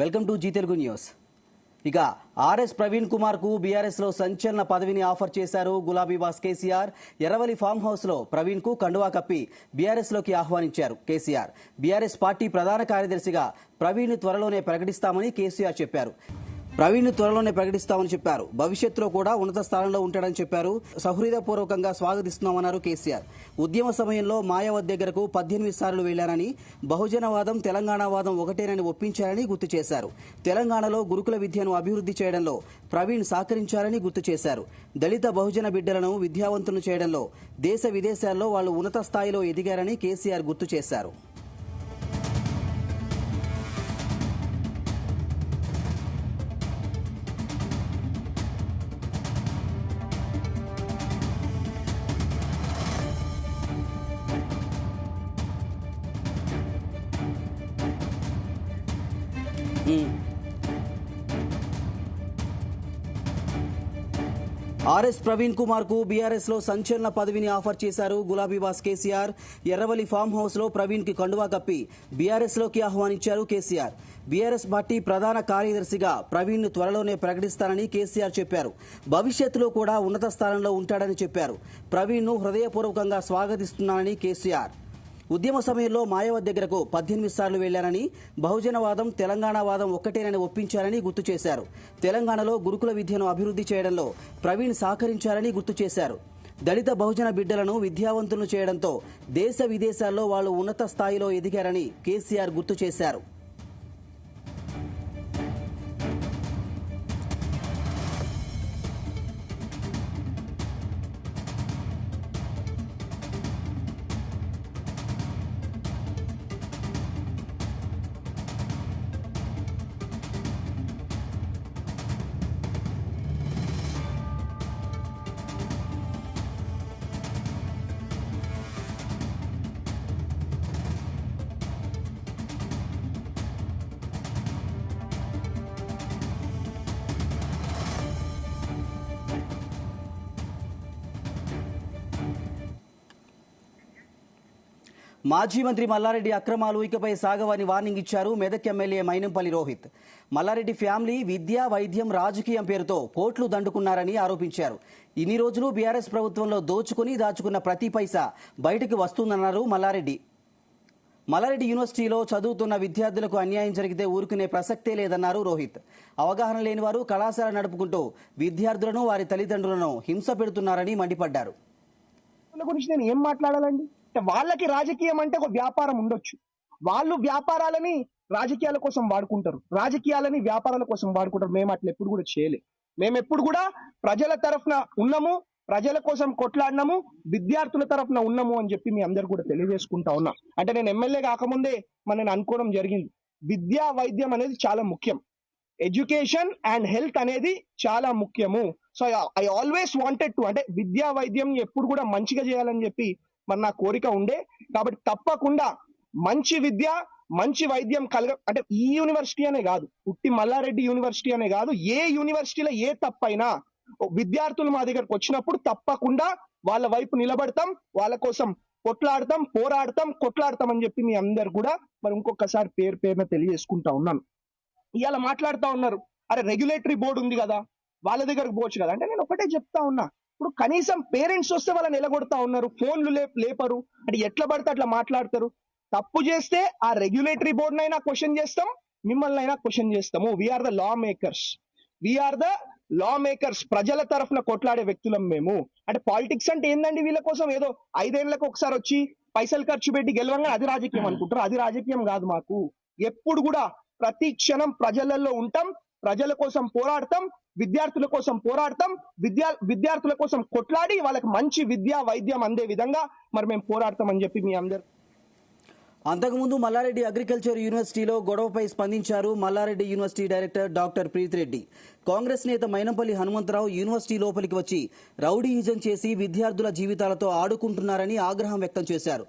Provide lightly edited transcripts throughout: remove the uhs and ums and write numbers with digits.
Welcome to Zee Telugu news. ఇక ఆర్ఎస్ ప్రవీణ్ కుమార్ కు బీఆర్ఎస్ లో సంచలన పదవిని ఆఫర్ చేశారు గులాబీ boss KCR. Erravalli farm house లో ప్రవీణ్ కు కండువా కప్పి బీఆర్ఎస్ లోకి ఆహ్వానించారు కేసీఆర్. బీఆర్ఎస్ పార్టీ ప్రధాన కార్యదర్శిగా ప్రవీణ్ త్వరలోనే ప్రకటిస్తామని కేసీఆర్ చెప్పారు. భవిష్యత్తులో కూడా ఉన్నత స్థానంలో ఉంటాడని చెప్పారు. సహృదయపూర్వకంగా స్వాగతిస్తున్నామన్నారు కేసీఆర్. ఉద్యమ సమయంలో మాయావతి దగ్గరకు 18 సార్లు వెళ్లారని, బహుజనవాదం తెలంగాణవాదం ఒకటేనని ఒప్పించారని గుర్తు చేశారు. తెలంగాణలో గురుకుల విద్యను అభివృద్ధి చేయడంలో ప్రవీణ్ సహకరించారని గుర్తు చేశారు. దళిత బహుజన బిడ్డలను విద్యావంతులను చేయడంలో దేశ విదేశాల్లో వాళ్లు ఉన్నత స్థాయిలో ఎదిగారని కేసీఆర్ గుర్తు చేశారు. ఆర్ఎస్ ప్రవీణ్ కుమార్ కు బీఆర్ఎస్ లో సంచలన పదవిని ఆఫర్ చేశారు గులాబీ boss KCR. Erravalli farm house లో ప్రవీణ్ కి కండువా కప్పి బీఆర్ఎస్ లోకి ఆహ్వానించారు కేసీఆర్. బీఆర్ఎస్ పార్టీ ప్రధాన కార్యదర్శిగా ప్రవీణ్ ను త్వరలోనే ప్రకటిస్తానని కేసీఆర్ చెప్పారు. భవిష్యత్తులో కూడా ఉన్నత స్థానంలో ఉంటాడని చెప్పారు. ప్రవీణ్ ను హృదయపూర్వకంగా స్వాగతిస్తున్నానని కేసీఆర్. ఉద్యమ సమయంలో మాయావతి దగ్గరకు 18 సార్లు వెళ్లారని, బహుజనవాదం తెలంగాణవాదం ఒక్కటేనని ఒప్పించారని గుర్తు చేశారు. తెలంగాణలో గురుకుల విద్యను అభివృద్ధి చేయడంలో ప్రవీణ్ సహకరించారని గుర్తు చేశారు. దళిత బహుజన బిడ్డలను విద్యావంతులను చేయడంతో దేశ విదేశాల్లో వాళ్లు ఉన్నత స్థాయిలో ఎదిగారని కేసీఆర్ గుర్తు చేశారు. మాజీ మంత్రి మల్లారెడ్డి అక్రమాలు ఇకపై సాగవని వార్నింగ్ ఇచ్చారు మెదక్ ఎమ్మెల్యే మైనంపల్లి రోహిత్. మల్లారెడ్డి ఫ్యామిలీ విద్య, వైద్యం, రాజకీయం పేరుతో కోట్లు దండుకున్నారని ఆరోపించారు. ఇన్ని రోజులు బీఆర్ఎస్ ప్రభుత్వంలో దోచుకుని దాచుకున్న ప్రతి పైసా బయటకు వస్తుందన్నారు మల్లారెడ్డి. మల్లారెడ్డి యూనివర్సిటీలో చదువుతున్న విద్యార్థులకు అన్యాయం జరిగితే ఊరుకునే ప్రసక్తే లేదన్నారు రోహిత్. అవగాహన లేని వారు కళాశాల నడుపుకుంటూ విద్యార్థులను, వారి తల్లిదండ్రులను హింస పెడుతున్నారని మండిపడ్డారు. గురించి నేను ఏం మాట్లాడాలండి? వాళ్ళకి రాజకీయం అంటే ఒక వ్యాపారం ఉండొచ్చు. వాళ్ళు వ్యాపారాలని రాజకీయాల కోసం వాడుకుంటారు, రాజకీయాలని వ్యాపారాల కోసం వాడుకుంటారు. మేము అట్లా ఎప్పుడు కూడా చేయలే. మేము ఎప్పుడు కూడా ప్రజల తరఫున ఉన్నాము, ప్రజల కోసం కొట్లాడినాము, విద్యార్థుల తరఫున ఉన్నాము అని చెప్పి మీ అందరు కూడా తెలియజేసుకుంటా ఉన్నా. అంటే నేను ఎమ్మెల్యే కాకముందే నేను అనుకోవడం జరిగింది, విద్యా వైద్యం అనేది చాలా ముఖ్యం, ఎడ్యుకేషన్ అండ్ హెల్త్ అనేది చాలా ముఖ్యము. So I always wanted to, అంటే విద్యా వైద్యం ఎప్పుడు కూడా మంచిగా చేయాలని చెప్పి మరి నా కోరిక ఉండే. కాబట్టి తప్పకుండా మంచి విద్య, మంచి వైద్యం అంటే ఈ యూనివర్సిటీ అనే కాదు, పుట్టి మల్లారెడ్డి యూనివర్సిటీ అనే కాదు, ఏ యూనివర్సిటీలో ఏ తప్పైనా విద్యార్థులు మా దగ్గరకు వచ్చినప్పుడు తప్పకుండా వాళ్ళ వైపు నిలబడతాం, వాళ్ళ కోసం కొట్లాడతాం అని చెప్పి మీ అందరు కూడా మరి ఇంకొకసారి పేరున తెలియజేసుకుంటా ఉన్నాను. ఇవాళ మాట్లాడుతా ఉన్నారు, అరే రెగ్యులేటరీ బోర్డు ఉంది కదా, వాళ్ళ దగ్గరకు పోవచ్చు కదా. అంటే నేను ఒకటే చెప్తా ఉన్నా, ఇప్పుడు కనీసం పేరెంట్స్ వస్తే వాళ్ళని నిలగొడతా ఉన్నారు, ఫోన్లు లేపరు, అంటే ఎట్లా పడితే అట్లా మాట్లాడతారు. తప్పు చేస్తే ఆ రెగ్యులేటరీ బోర్డునైనా క్వశ్చన్ చేస్తాం, మిమ్మల్ని అయినా క్వశ్చన్ చేస్తాము. వీఆర్ ద లా మేకర్స్, ప్రజల తరఫున కొట్లాడే వ్యక్తులం మేము. అంటే పాలిటిక్స్ అంటే ఏందండి? వీళ్ళ కోసం ఏదో 5 ఏళ్లకు ఒకసారి వచ్చి పైసలు ఖర్చు పెట్టి గెలవంగా అది రాజకీయం అనుకుంటారు. అది రాజకీయం కాదు. మాకు ఎప్పుడు కూడా ప్రతి క్షణం ప్రజలలో ఉంటాం, ప్రజల కోసం పోరాడతాం, విద్యార్థుల కోసం పోరాడతాం, విద్యార్థుల కోసం కొట్లాడి వాళ్ళకి మంచి విద్యా వైద్యం అందే విధంగా మరి మేము పోరాడతాం అని చెప్పి మీ అందరు. అంతకుముందు మల్లారెడ్డి అగ్రికల్చర్ యూనివర్సిటీలో గొడవపై స్పందించారు Malla Reddy university director doctor Preethi Reddy. Congress నేత మైనంపల్లి హనుమంతరావు యూనివర్సిటీ లోపలికి వచ్చి రౌడీయిజం చేసి విద్యార్థుల జీవితాలతో ఆడుకుంటున్నారని ఆగ్రహం వ్యక్తం చేశారు.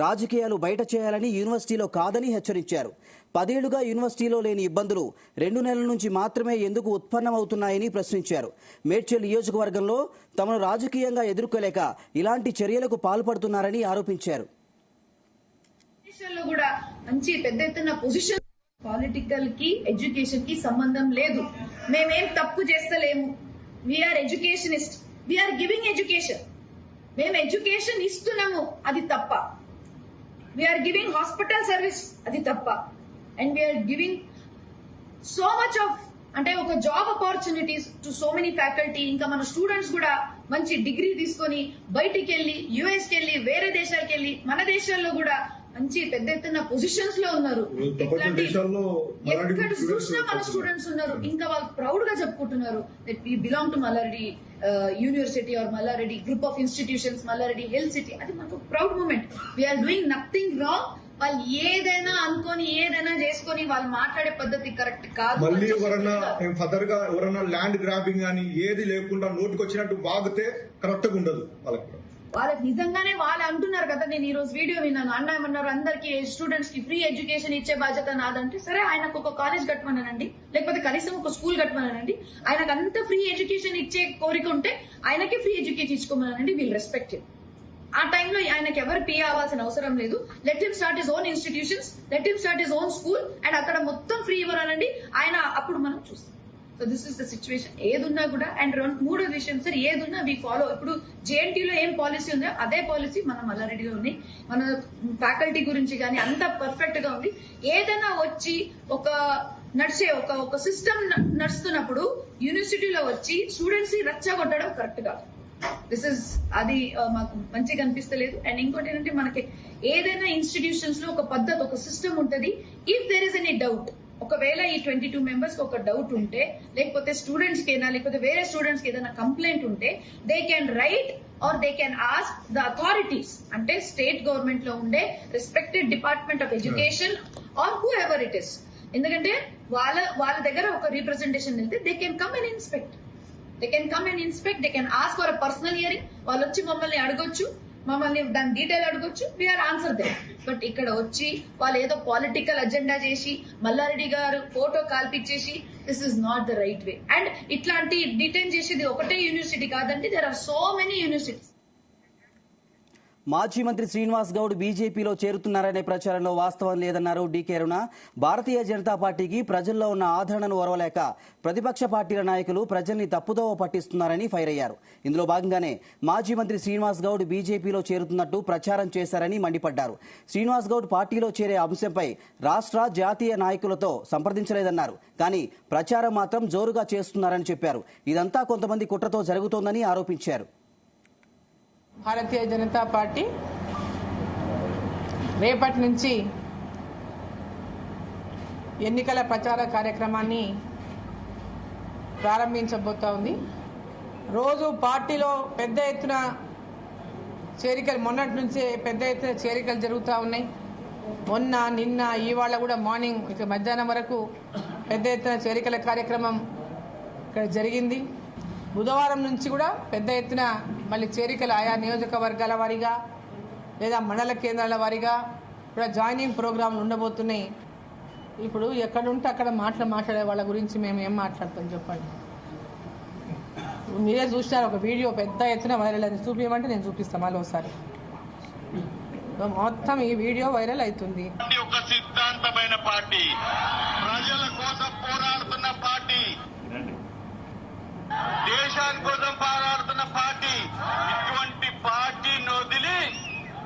రాజకీయాలు బయట చేయాలని యూనివర్సిటీలో కాదని హెచ్చరించారు. 10 ఏళ్లుగా యూనివర్సిటీలో లేని ఇబ్బందులు 2 నెలల నుంచి మాత్రమే ఎందుకు ఉత్పన్నమవుతున్నాయని ప్రశ్నించారు. మేడ్చల్ నియోజకవర్గంలో తమను రాజకీయంగా ఎదుర్కోలేక ఇలాంటి చర్యలకు పాల్పడుతున్నారని ఆరోపించారు. మంచి పెద్ద ఎత్తున పొజిషన్ పొలిటికల్ కి ఎడ్యుకేషన్ కి సంబంధం లేదు. మేమేం తప్పు చేస్తలేము. We are educationist, we are giving education. మేము ఎడ్యుకేషన్ ఇస్తున్నాము, అది తప్ప. వీఆర్ గివింగ్ హాస్పిటల్ సర్వీస్, అది తప్ప. And we are giving so much of అంటే ఒక job opportunities to so many faculty. ఇంకా మన స్టూడెంట్స్ కూడా మంచి డిగ్రీ తీసుకొని బయటికి వెళ్లి యుఎస్ కి వెళ్లి వేరే దేశాలకు వెళ్లి మన దేశాల్లో కూడా మంచి పెద్ద ఎత్తున పొజిషన్స్ లో ఉన్నారు. ఎక్కడ చూసినా మన స్టూడెంట్స్ ఉన్నారు. ఇంకా వాళ్ళు ప్రౌడ్ గా చెప్పుకుంటున్నారు that we belong to Malla Reddy university or Malla Reddy group of institutions, Malla Reddy health city. అది మనకు proud moment. We are doing nothing wrong. వాళ్ళు ఏదైనా అనుకొని ఏదైనా చేసుకొని వాళ్ళు మాట్లాడే పద్ధతి కరెక్ట్ కాదు. మళ్ళీ ఎవరన్నా ఫర్దర్ గా ఎవరన్నా ల్యాండ్ గ్రాబింగ్ అని ఏది లేకుండా నోటికి వచ్చినట్టు బాగితే కరెక్ట్ గా ఉండదు. వాళ్ళకి నిజంగానే వాళ్ళు అంటున్నారు కదా. నేను ఈ రోజు వీడియో విన్నాను. అన్న ఏమన్నారు, అందరికి స్టూడెంట్స్ కి ఫ్రీ ఎడ్యుకేషన్ ఇచ్చే బాధ్యత నాదంటే, సరే ఆయనకు ఒక కాలేజ్ కట్టమనండి, లేకపోతే కనీసం ఒక స్కూల్ కట్టమనండి. ఆయనకు అంత ఫ్రీ ఎడ్యుకేషన్ ఇచ్చే కోరిక ఉంటే ఆయనకి ఫ్రీ ఎడ్యుకేషన్ ఇచ్చుకోమనండి. We'll respect him. ఆ టైంలో ఆయనకి ఎవరు పే అవ్వాల్సిన అవసరం లేదు. Let him start his own institutions, let him start his own school and అక్కడ మొత్తం ఫ్రీ ఇవ్వరానండి ఆయన. అప్పుడు మనం చూస్తాం. So this is the situation. ఏదున్నా కూడా. అండ్ మూడో విషయం సార్, ఏదున్నా వి ఫాలో. ఇప్పుడు జేఎన్టీలో ఏం పాలసీ ఉందో అదే పాలసీ మన మల్లారెడ్డిలో ఉన్నాయి. మన ఫ్యాకల్టీ గురించి కానీ అంత పర్ఫెక్ట్ గా ఉంది. ఏదైనా వచ్చి ఒక నడిచే ఒక సిస్టమ్ నడుస్తున్నప్పుడు యూనివర్సిటీలో వచ్చి స్టూడెంట్స్ ని రచ్చగొట్టడం కరెక్ట్ కాదు. దిస్ ఇస్ అది మాకు మంచిగా అనిపిస్తలేదు. అండ్ ఇంకోటి ఏంటంటే, మనకి ఏదైనా ఇన్స్టిట్యూషన్స్ లో ఒక పద్ధతి, ఒక సిస్టమ్ ఉంటది. If there is any doubt, ఒకవేళ ఈ 22 మెంబర్స్ కి ఒక డౌట్ ఉంటే, లేకపోతే స్టూడెంట్స్ కి అయినా లేకపోతే వేరే స్టూడెంట్స్ కి ఏదైనా కంప్లైంట్ ఉంటే, they can write are they can ask the authorities. అంటే స్టేట్ గవర్నమెంట్ లో ఉండే respected department of education or who ever it is. ఎందుకంటే వాళ్ళ దగ్గర ఒక రిప్రజెంటేషన్ వెళ్తే they can come and inspect. They can come and inspect, they can ask for a personal hearing. వాళ్ళు వచ్చి మమ్మల్ని అడగొచ్చు, మమ్మల్ని దాని డీటెయిల్ అడగొచ్చు, వీఆర్ ఆన్సర్ దే. బట్ ఇక్కడ వచ్చి వాళ్ళు ఏదో పొలిటికల్ అజెండా చేసి మల్లారెడ్డి గారు ఫోటో కాల్పించేసి, this is not the right way. And ఇట్లాంటి డిటైన్ చేసేది ఒకటే యూనివర్సిటీ కాదండి, there are so many universities. మాజీ మంత్రి శ్రీనివాస్ గౌడ్ బీజేపీలో చేరుతున్నారనే ప్రచారంలో వాస్తవం లేదన్నారు డీకే అరుణ. భారతీయ జనతా పార్టీకి ప్రజల్లో ఉన్న ఆదరణను ఓర్వలేక ప్రతిపక్ష పార్టీల నాయకులు ప్రజల్ని తప్పుదోవ పట్టిస్తున్నారని ఫైర్ అయ్యారు. ఇందులో భాగంగానే మాజీ మంత్రి శ్రీనివాస్ గౌడ్ బీజేపీలో చేరుతున్నట్టు ప్రచారం చేశారని మండిపడ్డారు. శ్రీనివాస్ గౌడ్ పార్టీలో చేరే అంశంపై రాష్ట్ర జాతీయ నాయకులతో సంప్రదించలేదన్నారు. కానీ ప్రచారం మాత్రం జోరుగా చేస్తున్నారని చెప్పారు. ఇదంతా కొంతమంది కుట్రతో జరుగుతోందని ఆరోపించారు. భారతీయ జనతా పార్టీ రేపటి నుంచి ఎన్నికల ప్రచార కార్యక్రమాన్ని ప్రారంభించబోతా ఉంది. రోజు పార్టీలో పెద్ద ఎత్తున చేరికలు, మొన్నటి నుంచే పెద్ద ఎత్తున చేరికలు జరుగుతూ ఉన్నాయి. మొన్న నిన్న ఇవాళ కూడా మార్నింగ్ ఇక మధ్యాహ్నం వరకు పెద్ద ఎత్తున చేరికల కార్యక్రమం ఇక్కడ జరిగింది. బుధవారం నుంచి కూడా పెద్ద ఎత్తున మళ్ళీ చేరికలు ఆయా నియోజకవర్గాల వారీగా లేదా మండల కేంద్రాల వారీగా కూడా జాయినింగ్ ప్రోగ్రాంలు ఉండబోతున్నాయి. ఇప్పుడు ఎక్కడుంటే అక్కడ మాట్లాడే వాళ్ళ గురించి మేము ఏం మాట్లాడతాం చెప్పండి. మీరే చూసినారు, ఒక వీడియో పెద్ద ఎత్తున వైరల్ అయింది. చూపించమంటే నేను చూపిస్తాను మళ్ళీ ఒకసారి. మొత్తం ఈ వీడియో వైరల్ అవుతుంది. ఒక సిద్ధాంతమైన పార్టీ, ప్రజల కోసం పోరాడుతున్న పార్టీ, దేశాని కోసం పోరాడుతున్న పార్టీ. ఇటువంటి పార్టీని వదిలి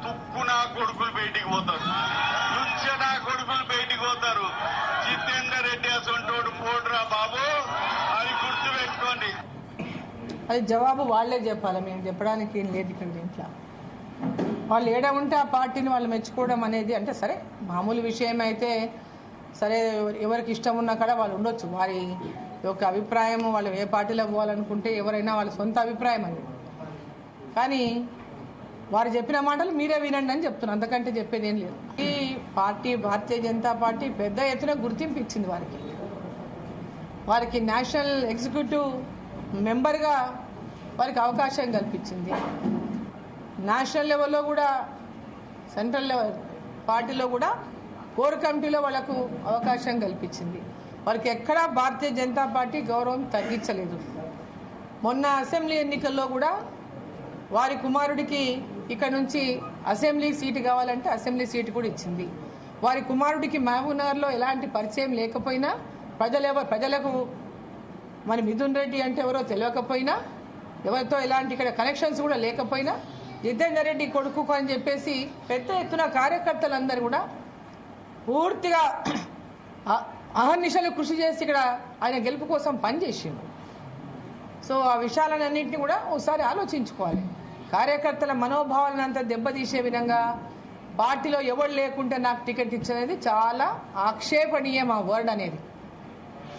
తుప్పు నా కొడుకులు బయటికి పోతారు, లుచ్చ నా కొడుకులు బయటికి పోతారు. జితేందర్ రెడ్డి అసంటోడు పోడురా బాబు అని గుర్తు పెట్టుకోండి. అది జవాబు వాళ్లే చెప్పాలి, మేము చెప్పడానికి ఏం లేదు ఇక్కడ దీంట్లో. వాళ్ళు ఏడ ఉంటే ఆ పార్టీని వాళ్ళు మెచ్చుకోవడం అనేది అంటే సరే మామూలు విషయం అయితే సరే, ఎవరికి ఇష్టం ఉన్నా కూడా వాళ్ళు ఉండొచ్చు. వారి యొక్క అభిప్రాయం, వాళ్ళు ఏ పార్టీలో పోవాలనుకుంటే ఎవరైనా వాళ్ళ సొంత అభిప్రాయం అది. కానీ వారు చెప్పిన మాటలు మీరే వినండి అని చెప్తున్నారు, అంతకంటే చెప్పేది ఏం లేదు. ఈ పార్టీ భారతీయ జనతా పార్టీ పెద్ద ఎత్తున గుర్తింపు ఇచ్చింది వారికి నేషనల్ ఎగ్జిక్యూటివ్ మెంబర్గా వారికి అవకాశం కల్పించింది. నేషనల్ లెవెల్లో కూడా సెంట్రల్ లెవెల్ పార్టీలో కూడా కోర్ కమిటీలో వాళ్లకు అవకాశం కల్పించింది. వారికి ఎక్కడా భారతీయ జనతా పార్టీ గౌరవం తగ్గించలేదు. మొన్న అసెంబ్లీ ఎన్నికల్లో కూడా వారి కుమారుడికి ఇక్కడ నుంచి అసెంబ్లీ సీటు కావాలంటే అసెంబ్లీ సీటు కూడా ఇచ్చింది. వారి కుమారుడికి మహబూబ్నగర్లో ఎలాంటి పరిచయం లేకపోయినా ప్రజలకు మరి మిథున్ రెడ్డి అంటే ఎవరో తెలియకపోయినా ఎవరితో ఎలాంటి ఇక్కడ కనెక్షన్స్ కూడా లేకపోయినా జితేందర్ రెడ్డి కొడుకు అని చెప్పేసి పెద్ద ఎత్తున కార్యకర్తలందరూ కూడా పూర్తిగా అహర్నిశలు కృషి చేసి ఇక్కడ ఆయన గెలుపు కోసం పనిచేసిండు. సో ఆ విషయాలన్నింటినీ కూడా ఒకసారి ఆలోచించుకోవాలి. కార్యకర్తల మనోభావాలను అంతా దెబ్బతీసే విధంగా పార్టీలో ఎవరు లేకుంటే నాకు టికెట్ ఇచ్చేది చాలా ఆక్షేపణీయం. ఆ వర్డ్ అనేది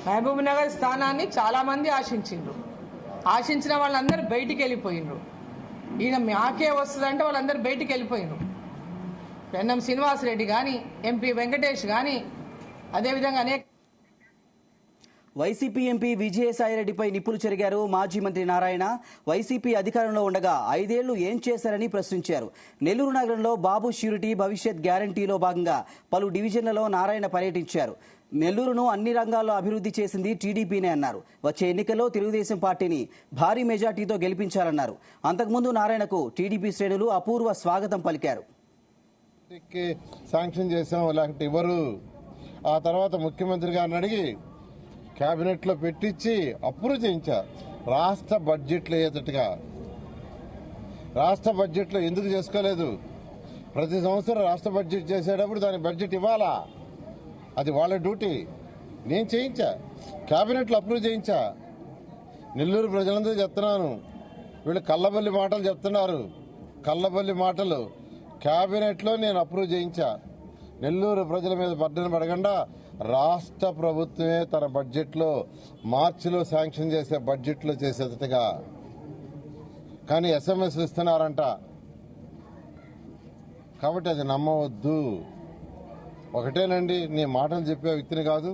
మహబూబ్ నగర్ స్థానాన్ని చాలా మంది ఆశించిన వాళ్ళందరూ బయటికి వెళ్ళిపోయినరు. ఈయన మాకే వస్తుందంటే వాళ్ళందరూ బయటికి వెళ్ళిపోయినరు. పెన్నం శ్రీనివాసరెడ్డి కానీ, ఎంపీ వెంకటేష్ కానీ, అదేవిధంగా అనేక వైసీపీ ఎంపీ విజయసాయిరెడ్డిపై నిప్పులు చెరిగారు మాజీ మంత్రి నారాయణ. వైసీపీ అధికారంలో ఉండగా 5 ఏళ్లు ఏం చేశారని ప్రశ్నించారు. నెల్లూరు నగరంలో బాబు ష్యూరిటీ భవిష్యత్ గ్యారంటీలో భాగంగా పలు డివిజన్లలో నారాయణ పర్యటించారు. నెల్లూరును అన్ని రంగాల్లో అభివృద్ధి చేసింది టీడీపీనే అన్నారు. వచ్చే ఎన్నికల్లో తెలుగుదేశం పార్టీని భారీ మెజార్టీతో గెలిపించాలన్నారు. అంతకుముందు నారాయణకు టీడీపీ శ్రేణులు అపూర్వ స్వాగతం పలికారు. శాంక్షన్ చేసాం లేకపోతే ఇవ్వరు. ఆ తర్వాత ముఖ్యమంత్రి గారిని అడిగి కేబినెట్ లో పెట్టించి అప్రూవ్ చేయించా. రాష్ట్ర బడ్జెట్లో అయ్యేటట్టుగా. రాష్ట్ర బడ్జెట్లో ఎందుకు చేసుకోలేదు? ప్రతి సంవత్సరం రాష్ట్ర బడ్జెట్ చేసేటప్పుడు దాని బడ్జెట్ ఇవ్వాలా, అది వాళ్ళ డ్యూటీ. నేను చేయించా, కేబినెట్లో అప్రూవ్ చేయించా. నెల్లూరు ప్రజలందరూ చెప్తున్నాను, వీళ్ళు కల్లబల్లి మాటలు చెప్తున్నారు. కల్లబల్లి మాటలు కేబినెట్లో నేను అప్రూవ్ చేయించా. నెల్లూరు ప్రజల మీద బర్డెన్ పడకుండా రాష్ట్ర ప్రభుత్వమే తన బడ్జెట్లో మార్చిలో శాంక్షన్ చేసే బడ్జెట్లో చేసేటట్టుగా. కానీ ఎస్ఎంఎస్లు ఇస్తున్నారంట, కాబట్టి అది నమ్మవద్దు. ఒకటేనండి, నీ మాటలు చెప్పే వ్యక్తిని కాదు,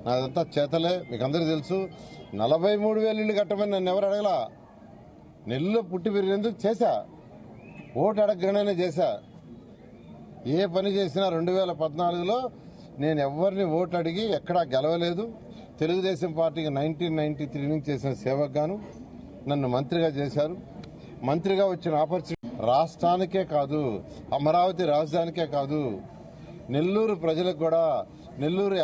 నాదంతా చేతలే. మీకు అందరికీ తెలుసు. 43,000 ఇళ్లు కట్టమని నన్ను ఎవరు అడగలా. నెల్లూరులో పుట్టి పెరిగినందుకు చేశా, ఓటు అడగగానే చేశా. ఏ పని చేసినా 2014లో నేను ఎవరిని ఓటు అడిగి ఎక్కడా గెలవలేదు. తెలుగుదేశం పార్టీకి 1993 నుంచి చేసిన సేవకు గాను నన్ను మంత్రిగా చేశారు. మంత్రిగా వచ్చిన ఆపర్చునిటీ రాష్ట్రానికే కాదు, అమరావతి రాజధానికే కాదు, నెల్లూరు ప్రజలకు కూడా. నెల్లూరు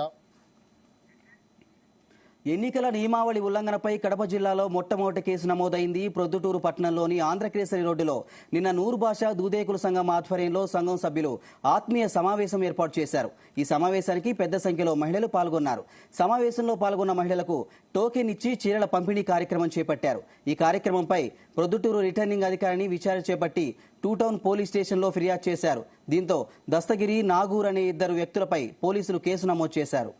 ఎన్నికల నియమావళి ఉల్లంఘనపై కడప జిల్లాలో మొట్టమొదటి కేసు నమోదైంది. ప్రొద్దుటూరు పట్టణంలోని ఆంధ్రకేసరి రోడ్డులో నిన్న నూరు భాష దూదేకుల సంఘం ఆధ్వర్యంలో సంఘం సభ్యులు ఆత్మీయ సమావేశం ఏర్పాటు చేశారు. ఈ సమావేశానికి పెద్ద సంఖ్యలో మహిళలు పాల్గొన్నారు. సమావేశంలో పాల్గొన్న మహిళలకు టోకెన్ ఇచ్చి చీరల పంపిణీ కార్యక్రమం చేపట్టారు. ఈ కార్యక్రమంపై ప్రొద్దుటూరు రిటర్నింగ్ అధికారిని విచారణ చేపట్టి 2 టౌన్ పోలీస్ స్టేషన్లో ఫిర్యాదు చేశారు. దీంతో దస్తగిరి, నాగూర్ అనే 2 వ్యక్తులపై పోలీసులు కేసు నమోదు చేశారు.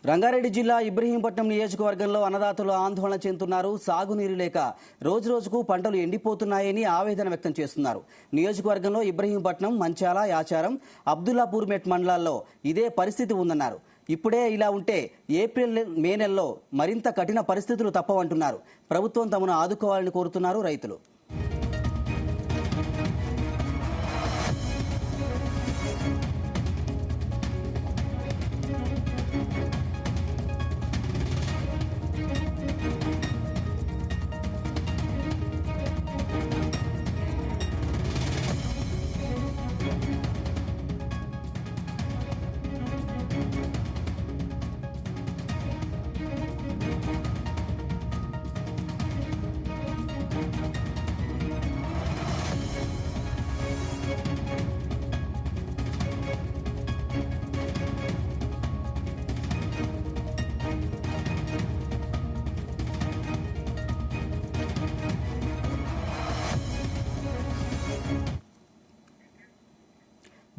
రంగారెడ్డి జిల్లా ఇబ్రహీంపట్నం నియోజకవర్గంలో అన్నదాతలు ఆందోళన చెందుతున్నారు. సాగునీరు లేక రోజురోజుకు పంటలు ఎండిపోతున్నాయని ఆవేదన వ్యక్తం చేస్తున్నారు. నియోజకవర్గంలో ఇబ్రహీంపట్నం, మంచాల, యాచారం, అబ్దుల్లాపూర్ మెట్ మండలాల్లో ఇదే పరిస్థితి ఉందన్నారు. ఇప్పుడే ఇలా ఉంటే ఏప్రిల్, మే నెలలో మరింత కఠిన పరిస్థితులు తప్పవంటున్నారు. ప్రభుత్వం తమను ఆదుకోవాలని కోరుతున్నారు రైతులు.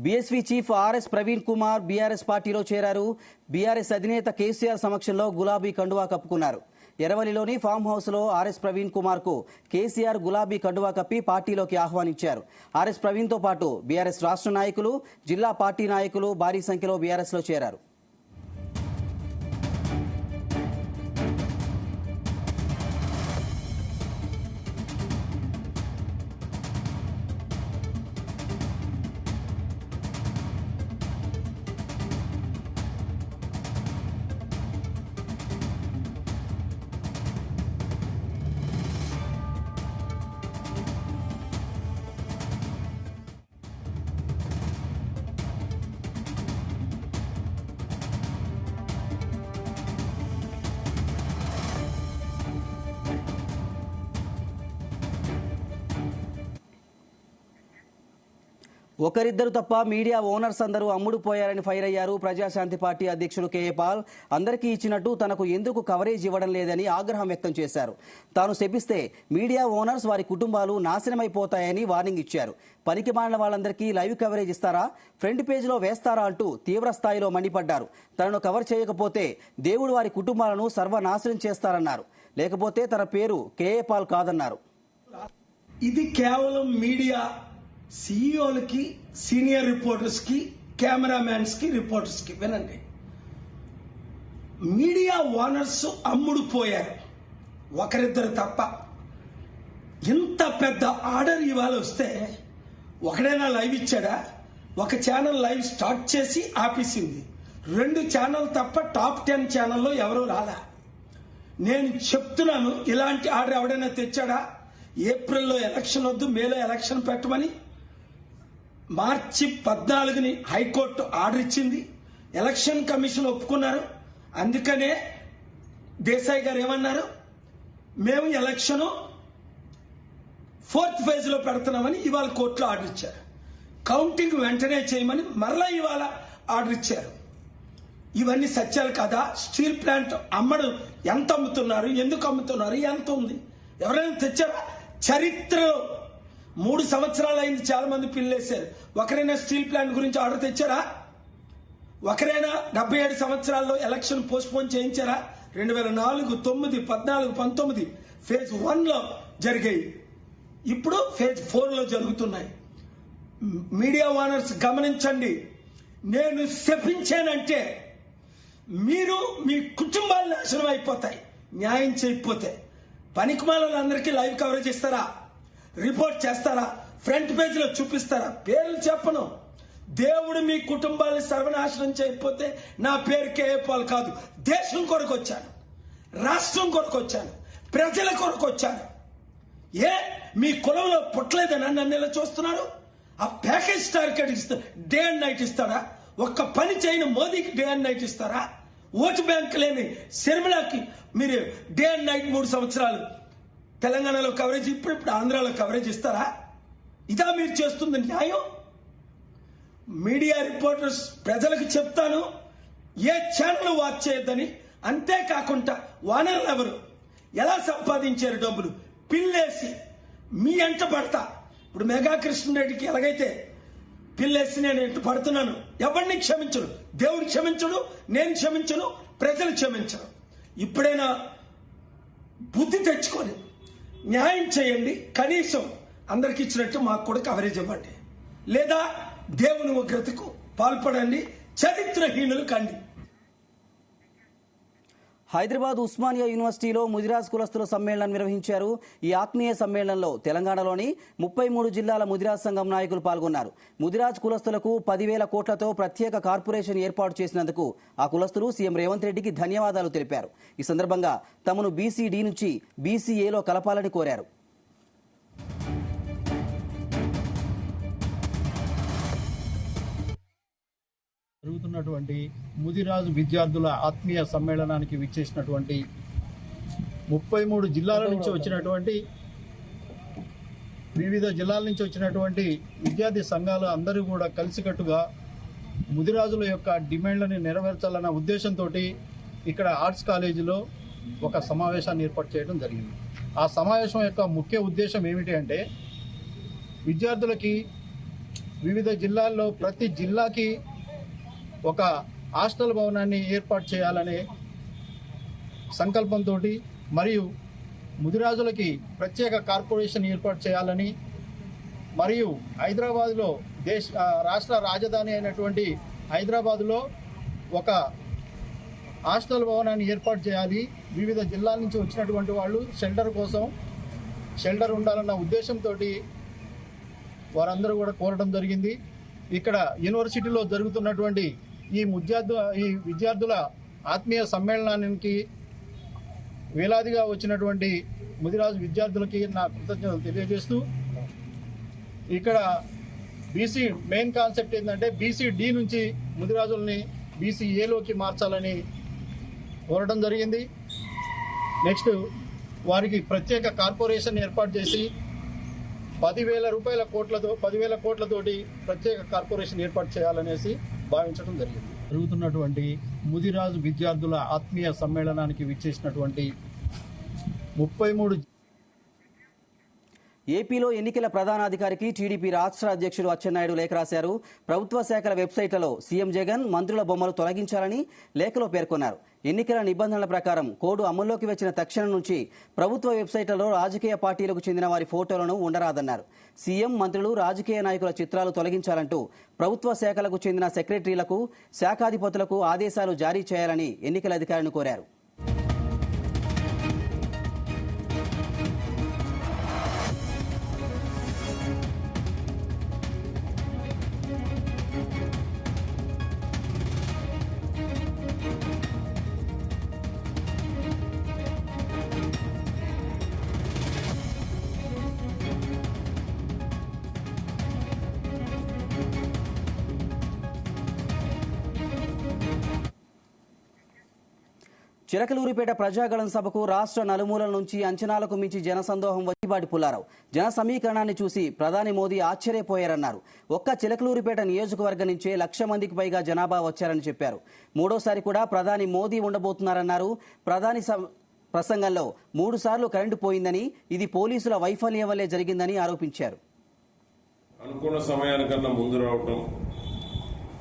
BSP chief RS Praveen Kumar BRS పార్టీలో చేరారు. బీఆర్ఎస్ అధినేత కేసీఆర్ సమక్షంలో గులాబీ కండువా కప్పుకున్నారు. ఎర్రవల్లిలోని ఫామ్ హౌస్లో ఆర్ఎస్ ప్రవీణ్ కుమార్కు కేసీఆర్ గులాబీ కండువా కప్పి పార్టీలోకి ఆహ్వానించారు. ఆర్ఎస్ ప్రవీణ్తో పాటు బీఆర్ఎస్ రాష్ట్ర నాయకులు, జిల్లా పార్టీ నాయకులు భారీ సంఖ్యలో బీఆర్ఎస్లో చేరారు. ఒకరిద్దరు తప్ప మీడియా ఓనర్స్ అందరూ అమ్ముడుపోయారని ఫైర్ అయ్యారు ప్రజాశాంతి పార్టీ అధ్యక్షుడు కేఏ పాల్. అందరికీ ఇచ్చినట్టు తనకు ఎందుకు కవరేజ్ ఇవ్వడం లేదని ఆగ్రహం వ్యక్తం చేశారు. తాను శపిస్తే మీడియా ఓనర్స్, వారి కుటుంబాలు నాశనమైపోతాయని వార్నింగ్ ఇచ్చారు. పనికి మాలిన వాళ్ళందరికీ లైవ్ కవరేజ్ ఇస్తారా, ఫ్రంట్ పేజీలో వేస్తారా అంటూ తీవ్ర స్థాయిలో మండిపడ్డారు. తనను కవర్ చేయకపోతే దేవుడు వారి కుటుంబాలను సర్వనాశనం చేస్తారన్నారు. లేకపోతే తన పేరు కేఏ పాల్ కాదన్నారు. ఇది కేవలం మీడియా సీఈఓలకి, సీనియర్ రిపోర్టర్స్ కి, కెమెరామ్యాన్స్ కి, రిపోర్టర్స్ కి వినండి. మీడియా ఓనర్స్ అమ్ముడుపోయారు, ఒకరిద్దరు తప్ప. ఇంత పెద్ద ఆర్డర్ ఇవాళ వస్తే ఒకడైనా లైవ్ ఇచ్చాడా? ఒక ఛానల్ లైవ్ స్టార్ట్ చేసి ఆపేసింది. 2 ఛానల్ తప్ప టాప్ 10 ఛానల్లో ఎవరూ రాలా. నేను చెప్తున్నాను, ఇలాంటి ఆర్డర్ ఎవడైనా తెచ్చాడా? ఏప్రిల్లో ఎలక్షన్ వద్దు, మేలో ఎలక్షన్ పెట్టమని మార్చి 14ని హైకోర్టు ఆర్డర్ ఇచ్చింది. ఎలక్షన్ కమిషన్ ఒప్పుకున్నారు. అందుకనే దేశాయ్ గారు ఏమన్నారు, మేము ఎలక్షన్ 4th ఫేజ్ లో పెడుతున్నామని ఇవాళ కోర్టులో ఆర్డర్ ఇచ్చారు. కౌంటింగ్ వెంటనే చేయమని మరలా ఇవాళ ఆర్డర్ ఇచ్చారు. ఇవన్నీ సత్యాలు కదా? స్టీల్ ప్లాంట్ అమ్మడం ఎంత అమ్ముతున్నారు, ఎందుకు అమ్ముతున్నారు, ఎంత ఉంది, ఎవరైనా తెచ్చారా? చరిత్రలో 3 సంవత్సరాలు అయింది, చాలా మంది పిల్లేశారు. ఒకరైనా స్టీల్ ప్లాంట్ గురించి ఆర్డర్ తెచ్చారా? ఒకరైనా 77 సంవత్సరాల్లో ఎలక్షన్ పోస్ట్ పోన్ చేయించారా? 2004, 9, 14, 19 ఫేజ్ 1లో జరిగాయి. ఇప్పుడు ఫేజ్ 4లో జరుగుతున్నాయి. మీడియా ఓనర్స్ గమనించండి, నేను శపించానంటే మీరు మీ కుటుంబాలు నాశనం అయిపోతాయి న్యాయం చేయకపోతే. పనికిమాలందరికీ లైవ్ కవరేజ్ ఇస్తారా, రిపోర్ట్ చేస్తారా, ఫ్రంట్ పేజీలో చూపిస్తారా? పేర్లు చెప్పను. దేవుడు మీ కుటుంబాన్ని సర్వనాశనం చేయకపోతే నా పేరు కేఏ పాల్ కాదు. దేశం కొరకు వచ్చాను, రాష్ట్రం కొరకు వచ్చాను, ప్రజల కొరకు వచ్చాను. ఏ మీ కులంలో పుట్టలేదని నన్ను ఇలా చూస్తున్నారు? ఆ ప్యాకేజ్ టార్గెట్ ఇస్తారు, డే అండ్ నైట్ ఇస్తారా? ఒక్క పని చేయని మోదీకి డే అండ్ నైట్ ఇస్తారా? ఓటు బ్యాంక్ లేని శర్మిలాకి మీరు డే అండ్ నైట్ 3 సంవత్సరాలు తెలంగాణలో కవరేజ్, ఇప్పుడు ఆంధ్రాలో కవరేజ్ ఇస్తారా? ఇదా మీరు చేస్తుంది న్యాయం? మీడియా రిపోర్టర్స్ ప్రజలకు చెప్తాను, ఏ ఛానల్ వాచ్ చేయొద్దని. అంతేకాకుండా ఓనర్లు ఎవరు, ఎలా సంపాదించారు డబ్బులు, పిల్లేసి మీ ఎంట పడతా. ఇప్పుడు మెగా కృష్ణారెడ్డికి ఎలాగైతే పిల్లేసి నేను ఎంట పడుతున్నాను, ఎవరిని క్షమించను, దేవుడు క్షమించడు, నేను క్షమించను, ప్రజలు క్షమించను. ఇప్పుడైనా బుద్ధి తెచ్చుకొని న్యాయం చేయండి. కనీసం అందరికి ఇచ్చినట్టు మాకు కూడా కవరేజ్ ఇవ్వండి, లేదా దేవుని ఉగ్రతకు పాల్పడండి, చరిత్రహీనులు కండి. హైదరాబాద్ ఉస్మానియా యూనివర్సిటీలో ముదిరాజ్ కులస్తుల సమ్మేళనం నిర్వహించారు. ఈ ఆత్మీయ సమ్మేళనంలో తెలంగాణలోని 33 జిల్లాల ముదిరాజ్ సంఘం నాయకులు పాల్గొన్నారు. ముదిరాజ్ కులస్తులకు 10,000 కోట్లతో ప్రత్యేక కార్పొరేషన్ ఏర్పాటు చేసినందుకు ఆ కులస్తులు సీఎం రేవంత్ రెడ్డికి ధన్యవాదాలు తెలిపారు. ఈ సందర్భంగా తమను బీసీడీ నుంచి బీసీఏలో కలపాలని కోరారు. జరుగుతున్నటువంటి ముదిరాజు విద్యార్థుల ఆత్మీయ సమ్మేళనానికి విచ్చేసినటువంటి 33 జిల్లాల నుంచి వచ్చినటువంటి వివిధ జిల్లాల నుంచి వచ్చినటువంటి విద్యార్థి సంఘాలు అందరూ కూడా కలిసికట్టుగా ముదిరాజుల యొక్క డిమాండ్లను నెరవేర్చాలన్న ఉద్దేశంతో ఇక్కడ ఆర్ట్స్ కాలేజీలో ఒక సమావేశాన్ని ఏర్పాటు చేయడం జరిగింది. ఆ సమావేశం యొక్క ముఖ్య ఉద్దేశం ఏమిటి అంటే, విద్యార్థులకి వివిధ జిల్లాల్లో ప్రతి జిల్లాకి ఒక హాస్టల్ భవనాన్ని ఏర్పాటు చేయాలనే సంకల్పంతో మరియు ముదిరాజులకి ప్రత్యేక కార్పొరేషన్ ఏర్పాటు చేయాలని మరియు హైదరాబాద్లో రాష్ట్ర రాజధాని అయినటువంటి హైదరాబాద్లో ఒక హాస్టల్ భవనాన్ని ఏర్పాటు చేయాలి. వివిధ జిల్లాల నుంచి వచ్చినటువంటి వాళ్ళు షెల్టర్ ఉండాలన్న ఉద్దేశంతో వారందరూ కూడా కోరడం జరిగింది. ఇక్కడ యూనివర్సిటీలో జరుగుతున్నటువంటి ఈ విద్యార్థుల ఆత్మీయ సమ్మేళనానికి వేలాదిగా వచ్చినటువంటి ముదిరాజు విద్యార్థులకి నా కృతజ్ఞతలు తెలియజేస్తూ, ఇక్కడ బీసీ మెయిన్ కాన్సెప్ట్ ఏంటంటే BCD నుంచి ముదిరాజుల్ని BCAలోకి మార్చాలని కోరడం జరిగింది. నెక్స్ట్ వారికి ప్రత్యేక కార్పొరేషన్ ఏర్పాటు చేసి 10,000 కోట్లతోటి ప్రత్యేక కార్పొరేషన్ ఏర్పాటు చేయాలనేసి భావించడం జరిగింది. జరుగుతున్నటువంటి ముదిరాజు విద్యార్థుల ఆత్మీయ సమ్మేళనానికి విచ్చేసినటువంటి 33 ఏపీలో ఎన్నికల ప్రధానాధికారికి టీడీపీ రాష్ట్ర అధ్యక్షుడు అచ్చెన్నాయుడు లేఖ రాశారు. ప్రభుత్వ శాఖల వెబ్సైట్లలో సీఎం జగన్ మంత్రుల బొమ్మలు తొలగించాలని లేఖలో పేర్కొన్నారు. ఎన్నికల నిబంధనల ప్రకారం కోడ్ అమల్లోకి వచ్చిన తక్షణం నుంచి ప్రభుత్వ వెబ్సైట్లలో రాజకీయ పార్టీలకు చెందిన వారి ఫోటోలను ఉండరాదన్నారు. సీఎం, మంత్రులు, రాజకీయ నాయకుల చిత్రాలు తొలగించాలంటూ ప్రభుత్వ శాఖలకు చెందిన సెక్రటరీలకు, శాఖాధిపతులకు ఆదేశాలు జారీ చేయాలని ఎన్నికల అధికారులను కోరారు. చిలకలూరిపేట ప్రజాగళం సభకు రాష్ట్ర నలుమూలల నుంచి అంచనాలకు మించి జనసందోహం వచ్చిబాటి పుల్లారావు జన సమీకరణాన్ని చూసి ప్రధాని మోదీ ఆశ్చర్యపోయారన్నారు. ఒక్క చిలకలూరిపేట నియోజకవర్గం నుంచే 1,00,000 మందికి పైగా జనాభా వచ్చారని చెప్పారు. మూడోసారి కూడా ప్రధాని మోదీ ఉండబోతున్నారన్నారు. ప్రధాని ప్రసంగంలో 3 సార్లు కరెంటు పోయిందని, ఇది పోలీసుల వైఫల్యం వల్లే జరిగిందని ఆరోపించారు. అనుకున్న సమయానికన్నా ముందు రావటం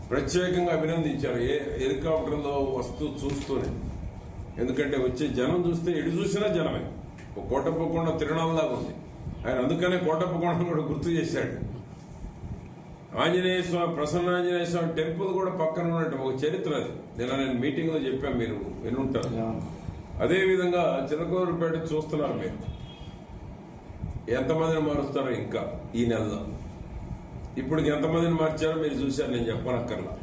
ప్రత్యేకంగా అభినందించారు. హెలికాప్టర్లో వస్తూ చూస్తూనే, ఎందుకంటే వచ్చే జనం చూస్తే ఎటు చూసినా జనమే. ఒక కోటప్పకొండ తిరణాలలాగా ఉంది. ఆయన అందుకనే కోటప్పకొండ కూడా గుర్తు చేశాడు. ఆంజనేయ స్వామి, ప్రసన్నాంజనేయ స్వామి టెంపుల్ కూడా పక్కన ఉన్నట్టు ఒక చరిత్ర అది. నేను మీటింగ్ లో చెప్పాను, మీరు వినుంటారు. అదేవిధంగా చిలకలూరిపేట చూస్తున్నారు మీరు. ఎంతమందిని మారుస్తారో ఇంకా ఈ నెలలో. ఇప్పుడు ఎంతమందిని మార్చారో మీరు చూశారు, నేను చెప్పనక్కర్లా.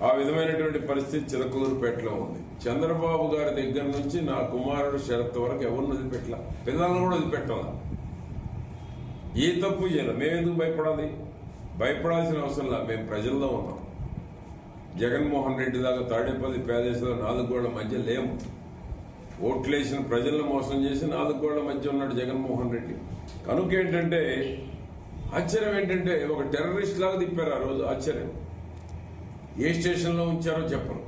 ఆ విధమైనటువంటి పరిస్థితి చిలకలూరుపేటలో ఉంది. చంద్రబాబు గారి దగ్గర నుంచి నా కుమారుడు శరత్ వరకు ఎవరిని వదిలిపెట్టలా, పిల్లలను కూడా వదిలిపెట్టాల. ఏ తప్పు చేయాలి, మేమెందుకు భయపడాలి? భయపడాల్సిన అవసరం లేదు. మేము ప్రజల్లో ఉన్నాం. జగన్మోహన్ రెడ్డి దాకా తాడేపల్లి ప్రదేశంలో 4 గోళ్ల మధ్య లేము. ఓట్లేసిన ప్రజలను మోసం చేసి 4 గోళ్ల మధ్య ఉన్నాడు జగన్మోహన్ రెడ్డి. కనుక ఏంటంటే ఆశ్చర్యం ఏంటంటే ఒక టెర్రరిస్ట్ లాగా తిప్పారు ఆ రోజు. ఆశ్చర్యం. ఏ స్టేషన్లో ఉంచారో చెప్పరు.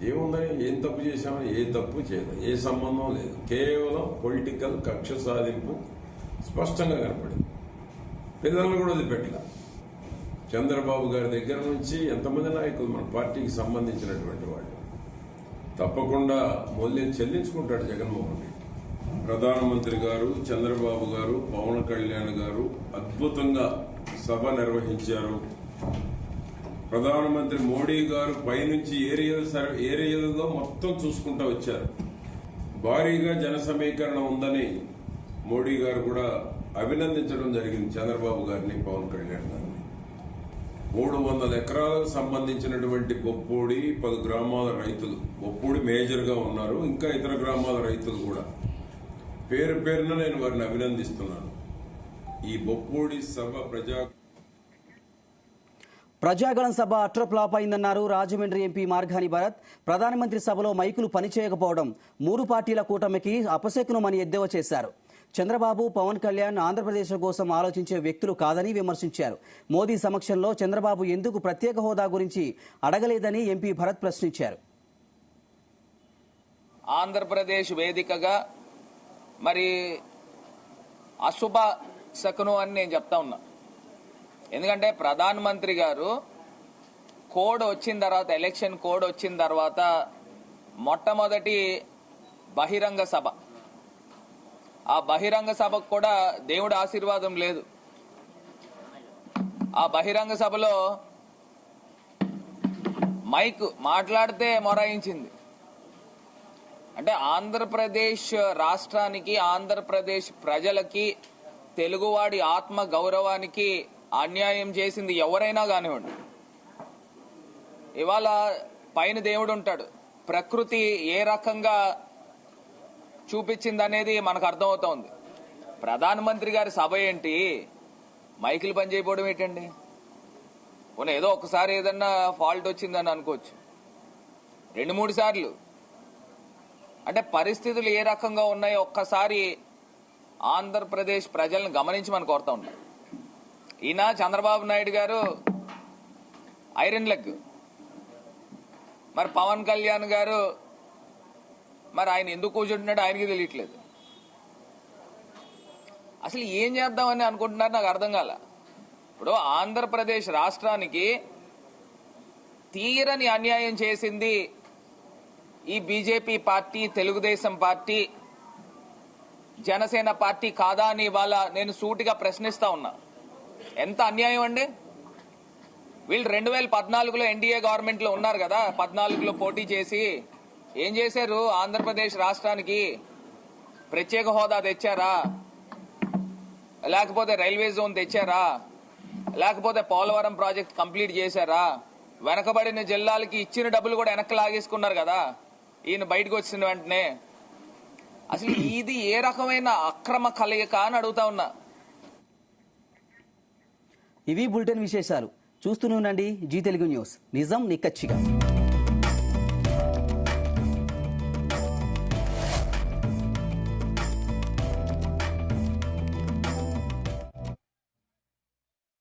ఏముందని, ఏం తప్పు చేశామని? ఏ తప్పు చేయదు, ఏ సంబంధం లేదు. కేవలం పొలిటికల్ కక్ష సాధింపు స్పష్టంగా కనపడింది. పిల్లలను కూడా వదిలిపెట్టల. చంద్రబాబు గారి దగ్గర నుంచి ఎంతమంది నాయకులు మన పార్టీకి సంబంధించినటువంటి వాళ్ళు తప్పకుండా మూల్యం చెల్లించుకుంటాడు జగన్మోహన్ రెడ్డి. ప్రధానమంత్రి గారు, చంద్రబాబు గారు, పవన్ కళ్యాణ్ గారు అద్భుతంగా సభ నిర్వహించారు. ప్రధానమంత్రి మోడీ గారు పైనుంచి ఏరియాలలో మొత్తం చూసుకుంటూ వచ్చారు. భారీగా జన సమీకరణ ఉందని మోడీ గారు కూడా అభినందించడం జరిగింది చంద్రబాబు గారిని, పవన్ కళ్యాణ్ గారిని. 300 ఎకరాలకు సంబంధించినటువంటి బొప్పూడి 10 గ్రామాల రైతులు, బొప్పూడి మేజర్ గా ఉన్నారు, ఇంకా ఇతర గ్రామాల రైతులు కూడా పేరు పేరున నేను వారిని అభినందిస్తున్నాను. ఈ బొప్పూడి సభ ప్రజాగళం సభ అట్ర ఫ్లాప్ అయిందన్నారు రాజమండ్రి ఎంపీ మార్గాని భరత్. ప్రధానమంత్రి సభలో మైకులు పనిచేయకపోవడం 3 పార్టీల కూటమికి అపశకునమని ఎద్దేవా చేశారు. చంద్రబాబు, పవన్ కళ్యాణ్ ఆంధ్రప్రదేశ్ కోసం ఆలోచించే వ్యక్తులు కాదని విమర్శించారు. మోదీ సమక్షంలో చంద్రబాబు ఎందుకు ప్రత్యేక హోదా గురించి అడగలేదని ఎంపీ భరత్ ప్రశ్నించారు. ఆంధ్రప్రదేశ్ వేదికగా మరి అశుభ శకునం అని నేను చెప్తా ఉన్నా. ఎందుకంటే ప్రధానమంత్రి గారు కోడ్ వచ్చిన తర్వాత, ఎలక్షన్ కోడ్ వచ్చిన తర్వాత మొట్టమొదటి బహిరంగ సభ ఆ బహిరంగ సభకు కూడా దేవుడి ఆశీర్వాదం లేదు. ఆ బహిరంగ సభలో మైక్ మాట్లాడితే మొరాయించింది. అంటే ఆంధ్రప్రదేశ్ రాష్ట్రానికి, ఆంధ్రప్రదేశ్ ప్రజలకి, తెలుగువాడి ఆత్మ గౌరవానికి అన్యాయం చేసింది ఎవరైనా కానివ్వండి. ఇవాళ పైన దేవుడు ఉంటాడు, ప్రకృతి ఏ రకంగా చూపించింది అనేది మనకు అర్థమవుతోంది. ప్రధానమంత్రి గారి సభ ఏంటి, మైకులు పనిచేయకపోవడం ఏంటండి? పోనీ ఏదో ఒకసారి ఏదన్నా ఫాల్ట్ వచ్చిందని అనుకోవచ్చు, 2-3 సార్లు. అంటే పరిస్థితులు ఏ రకంగా ఉన్నాయో ఒక్కసారి ఆంధ్రప్రదేశ్ ప్రజలను గమనించి మనం కోరుతా ఉన్నాం. ఈయన చంద్రబాబు నాయుడు గారు ఐరన్ లెగ్, మరి పవన్ కళ్యాణ్ గారు మరి ఆయన ఎందుకు కూర్చుంటున్నాడో ఆయనకి తెలియట్లేదు. అసలు ఏం చేద్దామని అనుకుంటున్నారు నాకు అర్థం కాల. ఇప్పుడు ఆంధ్రప్రదేశ్ రాష్ట్రానికి తీరని అన్యాయం చేసింది ఈ BJP party, Telugu Desam party, Janasena party కాదా అని ఇవాళ నేను సూటిగా ప్రశ్నిస్తా ఉన్నా. ఎంత అన్యాయం అండి! వీళ్ళు 2014లో ఎన్డీఏ గవర్నమెంట్ లో ఉన్నారు కదా, 14లో పోటీ చేసి ఏం చేశారు? ఆంధ్రప్రదేశ్ రాష్ట్రానికి ప్రత్యేక హోదా తెచ్చారా? లేకపోతే రైల్వే జోన్ తెచ్చారా? లేకపోతే పోలవరం ప్రాజెక్ట్ కంప్లీట్ చేశారా? వెనకబడిన జిల్లాలకి ఇచ్చిన డబ్బులు కూడా వెనక్కి లాగేసుకున్నారు కదా ఈయన బయటకు వచ్చిన వెంటనే. అసలు ఇది ఏ రకమైన అక్రమ కలయిక అని అడుగుతా ఉన్నా. ఇవి బులెటిన్ విశేషాలు. చూస్తూనే ఉండండి జీ తెలుగు న్యూస్, నిజం నిక్కచ్చిగా.